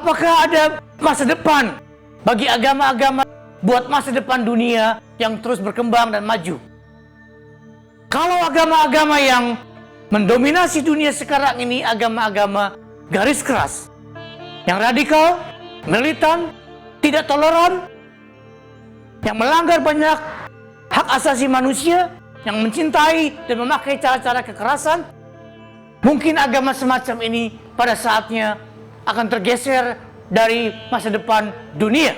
Apakah ada masa depan bagi agama-agama buat masa depan dunia yang terus berkembang dan maju? Kalau agama-agama yang mendominasi dunia sekarang ini agama-agama garis keras, yang radikal, militan, tidak toleran, yang melanggar banyak hak asasi manusia, yang mencintai dan memakai cara-cara kekerasan, mungkin agama semacam ini pada saatnya akan tergeser dari masa depan dunia.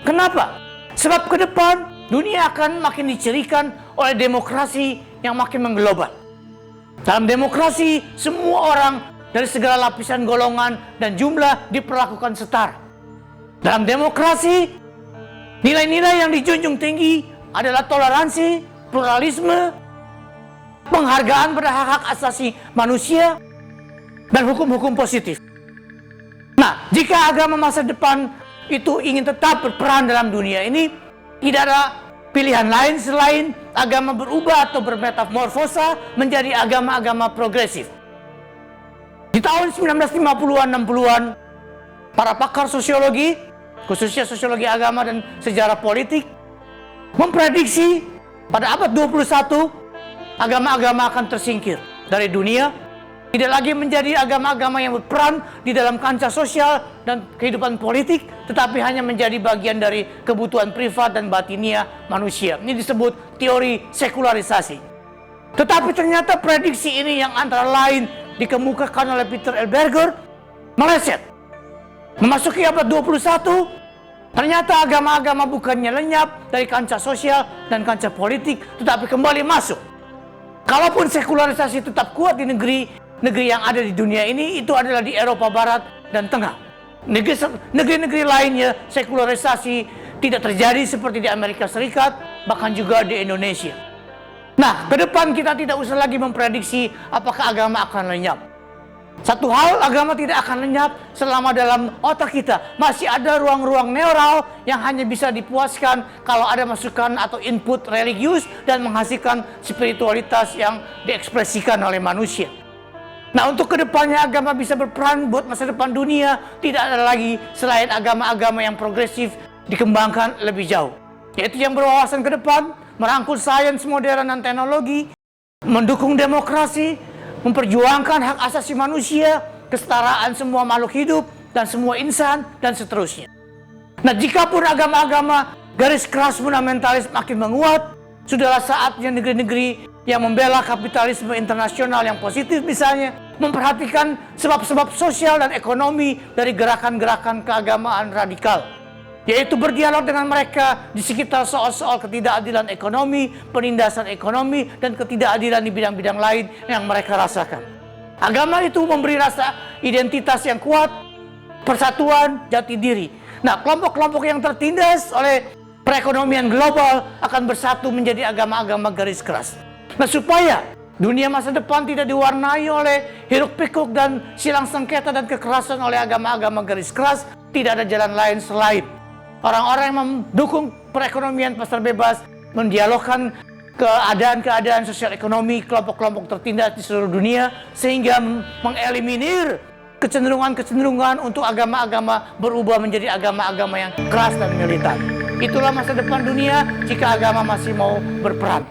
Kenapa? Sebab ke depan dunia akan makin dicirikan oleh demokrasi yang makin mengglobal. Dalam demokrasi, semua orang dari segala lapisan golongan dan jumlah diperlakukan setara. Dalam demokrasi, nilai-nilai yang dijunjung tinggi adalah toleransi, pluralisme, penghargaan pada hak-hak asasi manusia, dan hukum-hukum positif. Nah, jika agama masa depan itu ingin tetap berperan dalam dunia ini, tidak ada pilihan lain selain agama berubah atau bermetamorfosa menjadi agama-agama progresif. Di tahun 1950-an, 60-an, para pakar sosiologi, khususnya sosiologi agama dan sejarah politik, memprediksi pada abad 21 agama-agama akan tersingkir dari dunia, tidak lagi menjadi agama-agama yang berperan di dalam kancah sosial dan kehidupan politik, tetapi hanya menjadi bagian dari kebutuhan privat dan batinia manusia. Ini disebut teori sekularisasi. Tetapi ternyata prediksi ini yang antara lain dikemukakan oleh Peter L. Berger meleset. Memasuki abad 21, ternyata agama-agama bukannya lenyap dari kancah sosial dan kancah politik, tetapi kembali masuk. Kalaupun sekularisasi tetap kuat di negeri yang ada di dunia ini, itu adalah di Eropa Barat dan Tengah. Negeri-negeri lainnya sekularisasi tidak terjadi seperti di Amerika Serikat, bahkan juga di Indonesia. Nah, ke depan kita tidak usah lagi memprediksi apakah agama akan lenyap. Satu hal, agama tidak akan lenyap selama dalam otak kita masih ada ruang-ruang neural yang hanya bisa dipuaskan kalau ada masukan atau input religius dan menghasilkan spiritualitas yang diekspresikan oleh manusia. Nah, untuk kedepannya agama bisa berperan buat masa depan dunia, tidak ada lagi selain agama-agama yang progresif dikembangkan lebih jauh, yaitu yang berwawasan ke depan, merangkul sains modern dan teknologi, mendukung demokrasi, memperjuangkan hak asasi manusia, kesetaraan semua makhluk hidup dan semua insan, dan seterusnya. Nah, jikapun agama-agama garis keras fundamentalis makin menguat, sudahlah saatnya negeri-negeri yang membela kapitalisme internasional yang positif misalnya memperhatikan sebab-sebab sosial dan ekonomi dari gerakan-gerakan keagamaan radikal, yaitu berdialog dengan mereka di sekitar soal-soal ketidakadilan ekonomi, penindasan ekonomi, dan ketidakadilan di bidang-bidang lain yang mereka rasakan. Agama itu memberi rasa identitas yang kuat, persatuan, jati diri. Nah, kelompok-kelompok yang tertindas oleh perekonomian global akan bersatu menjadi agama-agama garis keras. Nah, supaya dunia masa depan tidak diwarnai oleh hiruk-pikuk dan silang sengketa dan kekerasan oleh agama-agama garis keras, tidak ada jalan lain selain orang-orang yang mendukung perekonomian pasar bebas mendialogkan keadaan-keadaan sosial ekonomi kelompok-kelompok tertindas di seluruh dunia, sehingga mengeliminir kecenderungan-kecenderungan untuk agama-agama berubah menjadi agama-agama yang keras dan militan. Itulah masa depan dunia jika agama masih mau berperan.